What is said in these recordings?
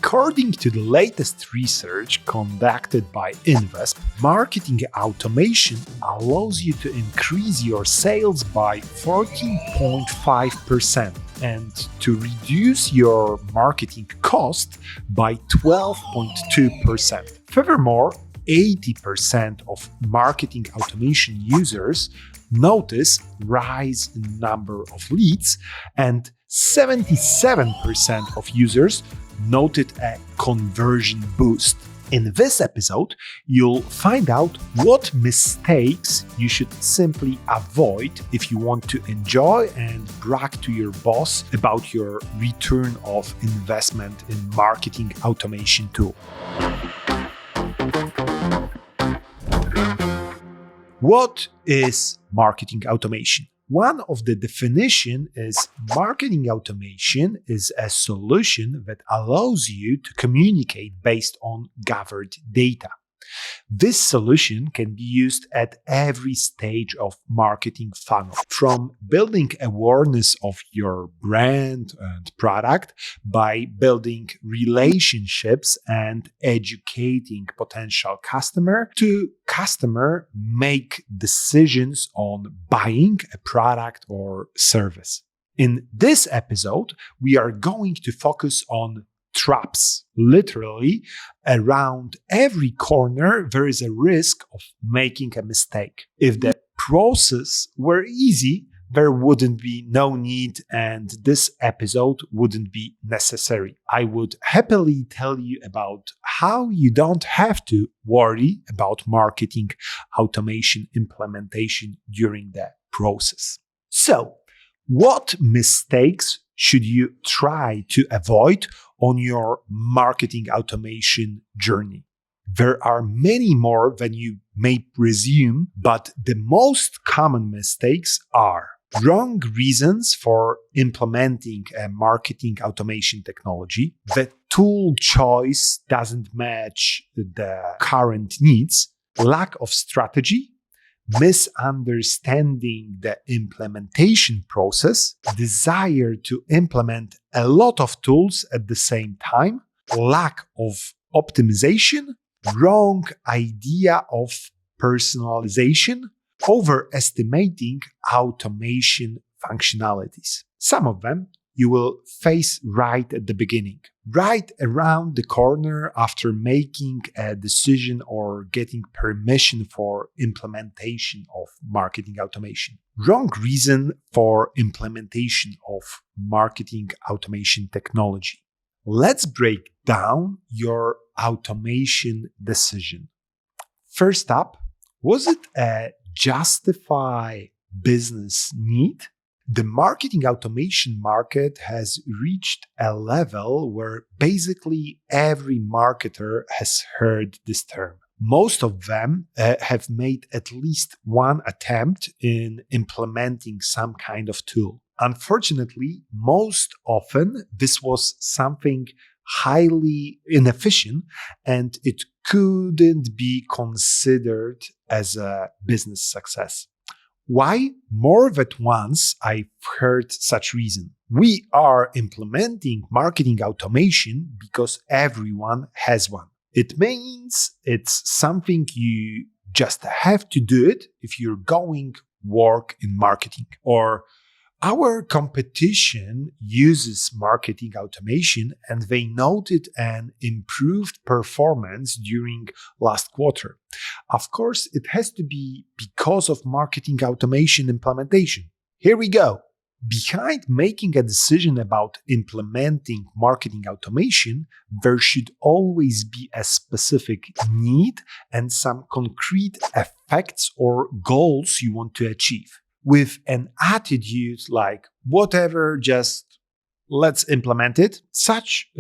According to the latest research conducted by Invest, marketing automation allows you to increase your sales by 14.5% and to reduce your marketing cost by 12.2%. Furthermore, 80% of marketing automation users notice rise in number of leads, and 77% of users noted a conversion boost. In this episode, you'll find out what mistakes you should simply avoid if you want to enjoy and brag to your boss about your return of investment in marketing automation tool. What is marketing automation? One of the definition is marketing automation is a solution that allows you to communicate based on gathered data. This solution can be used at every stage of marketing funnel, from building awareness of your brand and product by building relationships and educating potential customer to customer make decisions on buying a product or service. In this episode, we are going to focus on traps. Literally, around every corner, there is a risk of making a mistake. If the process were easy, there wouldn't be no need and this episode wouldn't be necessary. I would happily tell you about how you don't have to worry about marketing automation implementation during the process. So, what mistakes should you try to avoid on your marketing automation journey? There are many more than you may presume, but the most common mistakes are wrong reasons for implementing a marketing automation technology, the tool choice doesn't match the current needs, lack of strategy, misunderstanding the implementation process, desire to implement a lot of tools at the same time, lack of optimization, wrong idea of personalization, overestimating automation functionalities. Some of them you will face right at the beginning, right around the corner after making a decision or getting permission for implementation of marketing automation. Wrong reason for implementation of marketing automation technology. Let's break down your automation decision. First up, was it a justify business need? The marketing automation market has reached a level where basically every marketer has heard this term. Most of them have made at least one attempt in implementing some kind of tool. Unfortunately, most often this was something highly inefficient and it couldn't be considered as a business success. Why? More than once I've heard such reason. We are implementing marketing automation because everyone has one. It means it's something you just have to do it if you're going work in marketing. Or our competition uses marketing automation and they noted an improved performance during last quarter. Of course, it has to be because of marketing automation implementation. Here we go. Behind making a decision about implementing marketing automation, there should always be a specific need and some concrete effects or goals you want to achieve. With an attitude like, whatever, just let's implement it, such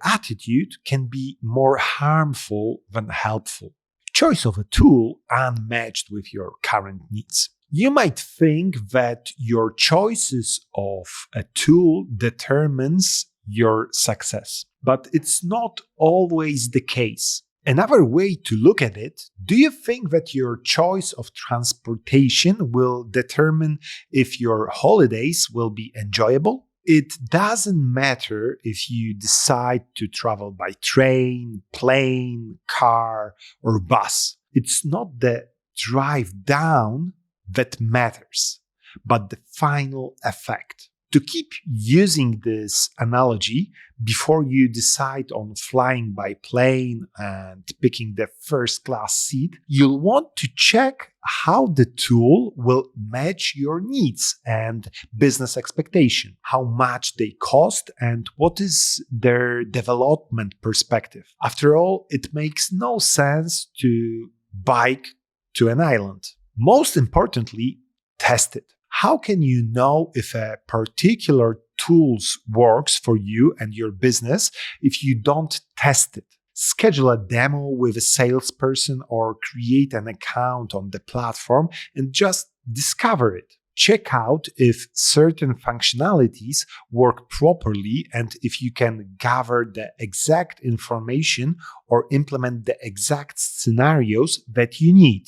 attitude can be more harmful than helpful. Choice of a tool unmatched with your current needs. You might think that your choices of a tool determines your success, but it's not always the case. Another way to look at it, do you think that your choice of transportation will determine if your holidays will be enjoyable? It doesn't matter if you decide to travel by train, plane, car, or bus. It's not the drive down that matters, but the final effect. To keep using this analogy, before you decide on flying by plane and picking the first class seat, you'll want to check how the tool will match your needs and business expectation, how much they cost, and what is their development perspective. After all, it makes no sense to bike to an island. Most importantly, test it. How can you know if a particular tool works for you and your business if you don't test it? Schedule a demo with a salesperson or create an account on the platform and just discover it. Check out if certain functionalities work properly and if you can gather the exact information or implement the exact scenarios that you need.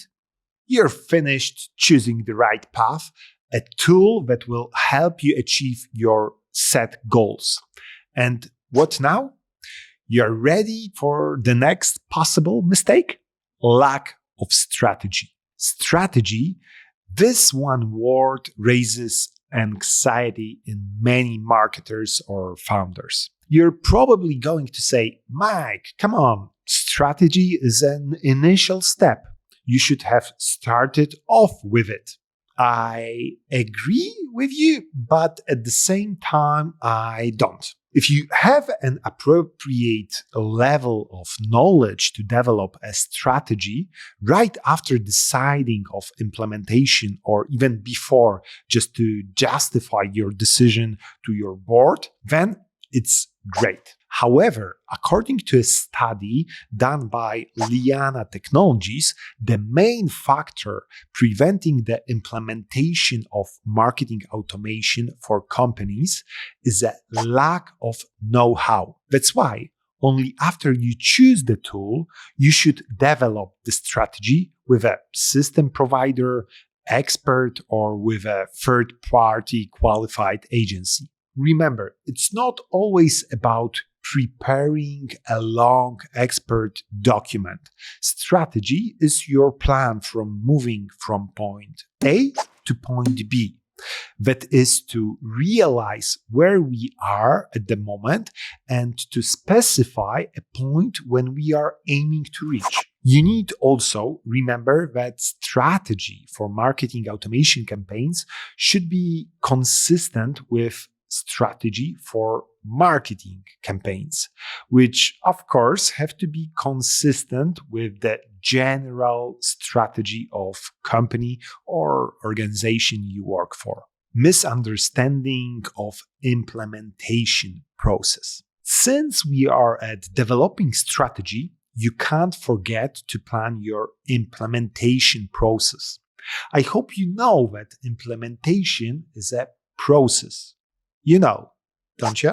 You're finished choosing the right path, a tool that will help you achieve your set goals. And what now? You're ready for the next possible mistake? Lack of strategy. Strategy, this one word raises anxiety in many marketers or founders. You're probably going to say, Mike, come on, strategy is an initial step. You should have started off with it. I agree with you, but at the same time, I don't. If you have an appropriate level of knowledge to develop a strategy right after deciding of implementation or even before, just to justify your decision to your board, then it's great. However, according to a study done by Liana Technologies, the main factor preventing the implementation of marketing automation for companies is a lack of know-how. That's why only after you choose the tool, you should develop the strategy with a system provider, expert, or with a third-party qualified agency. Remember, it's not always about preparing a long expert document. Strategy is your plan from moving from point A to point B. That is to realize where we are at the moment and to specify a point when we are aiming to reach. You need also remember that strategy for marketing automation campaigns should be consistent with strategy for marketing campaigns, which of course have to be consistent with the general strategy of company or organization you work for. Misunderstanding of implementation process. Since we are at developing strategy, you can't forget to plan your implementation process. I hope you know that implementation is a process. You know, don't you?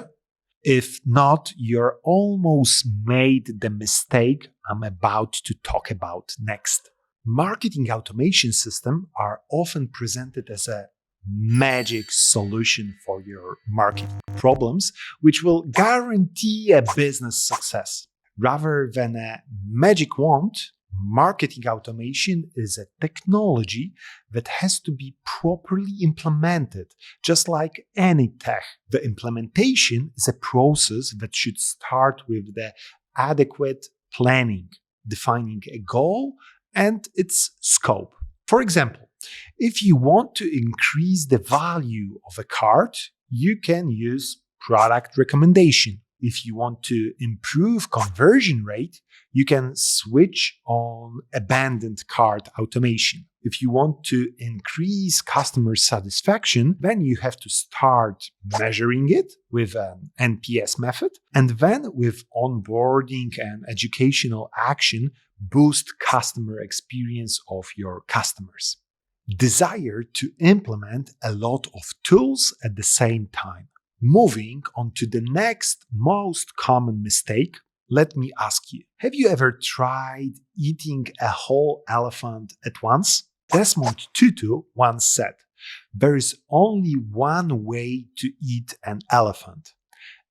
If not, you're almost made the mistake I'm about to talk about next. Marketing automation systems are often presented as a magic solution for your marketing problems, which will guarantee a business success. Rather than a magic wand, marketing automation is a technology that has to be properly implemented, just like any tech. The implementation is a process that should start with the adequate planning, defining a goal and its scope. For example, if you want to increase the value of a cart, you can use product recommendation. If you want to improve conversion rate, you can switch on abandoned cart automation. If you want to increase customer satisfaction, then you have to start measuring it with an NPS method, and then with onboarding and educational action, boost customer experience of your customers. Desire to implement a lot of tools at the same time. Moving on to the next most common mistake, let me ask you, have you ever tried eating a whole elephant at once? Desmond Tutu once said, There is only one way to eat an elephant: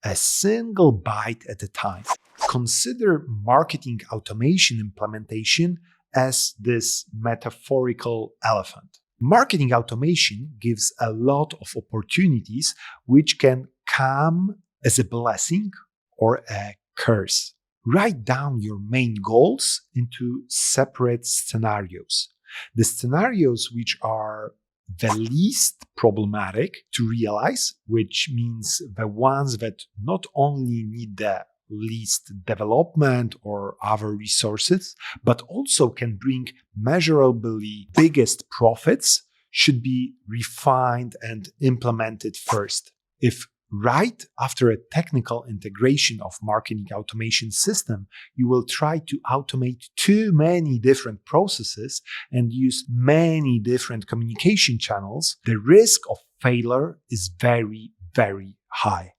a single bite at a time. Consider marketing automation implementation as this metaphorical elephant. Marketing automation gives a lot of opportunities which can come as a blessing or a curse. Write down your main goals into separate scenarios. The scenarios which are the least problematic to realize, which means the ones that not only need the least development or other resources, but also can bring measurably biggest profits, should be refined and implemented first. If right after a technical integration of marketing automation system, you will try to automate too many different processes and use many different communication channels, the risk of failure is very, very high.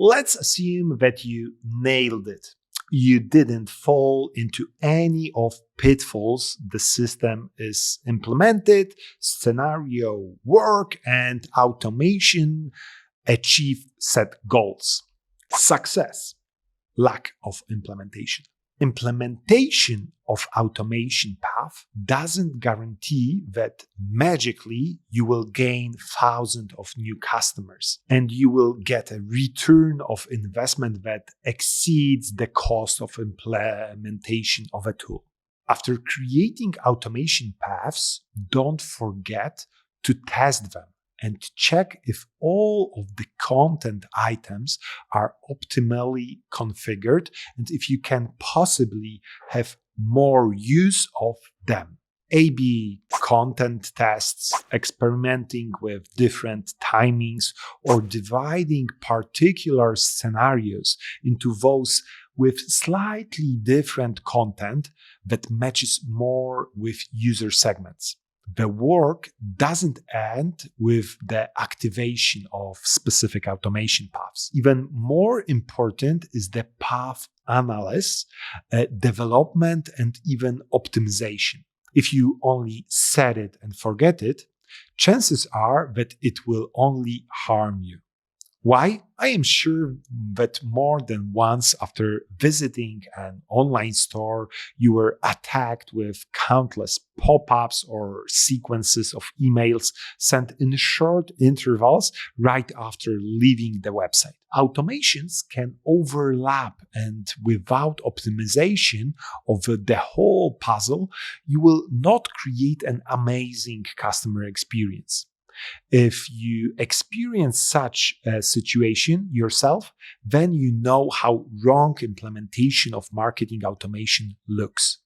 Let's assume that you nailed it. You didn't fall into any of pitfalls. The system is implemented, scenario work, and automation achieved set goals. Success. Lack of implementation. Implementation of automation path doesn't guarantee that magically you will gain thousands of new customers and you will get a return of investment that exceeds the cost of implementation of a tool. After creating automation paths, don't forget to test them and check if all of the content items are optimally configured and if you can possibly have more use of them. A/B content tests, experimenting with different timings, or dividing particular scenarios into those with slightly different content that matches more with user segments. The work doesn't end with the activation of specific automation paths. Even more important is the path analysis, development, and even optimization. If you only set it and forget it, chances are that it will only harm you. Why? I am sure that more than once after visiting an online store, you were attacked with countless pop-ups or sequences of emails sent in short intervals right after leaving the website. Automations can overlap, and without optimization of the whole puzzle, you will not create an amazing customer experience. If you experience such a situation yourself, then you know how wrong implementation of marketing automation looks.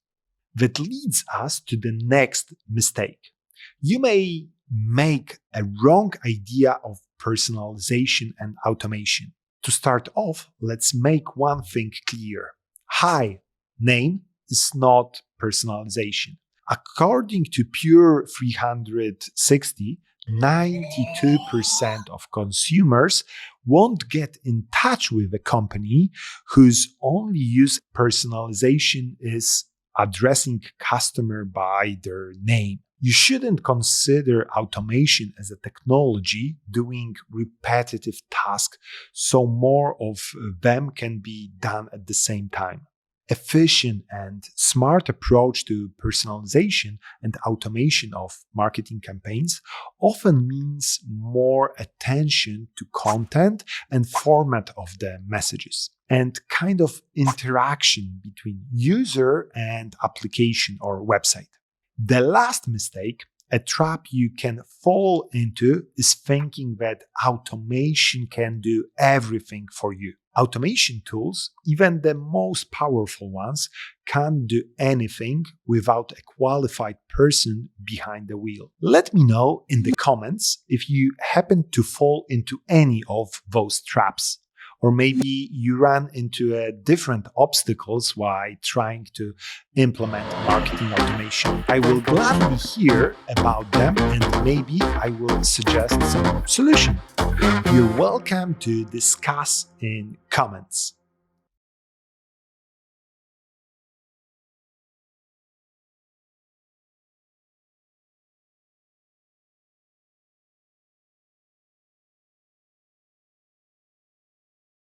That leads us to the next mistake. You may make a wrong idea of personalization and automation. To start off, let's make one thing clear. Hi, name is not personalization. According to Pure 360, 92% of consumers won't get in touch with a company whose only use personalization is addressing customer by their name. You shouldn't consider automation as a technology doing repetitive tasks, so more of them can be done at the same time. Efficient and smart approach to personalization and automation of marketing campaigns often means more attention to content and format of the messages and kind of interaction between user and application or website. The last mistake, a trap you can fall into, is thinking that automation can do everything for you. Automation tools, even the most powerful ones, can't do anything without a qualified person behind the wheel. Let me know in the comments if you happen to fall into any of those traps. Or maybe you ran into different obstacles while trying to implement marketing automation. I will gladly hear about them and maybe I will suggest some solution. You're welcome to discuss in comments.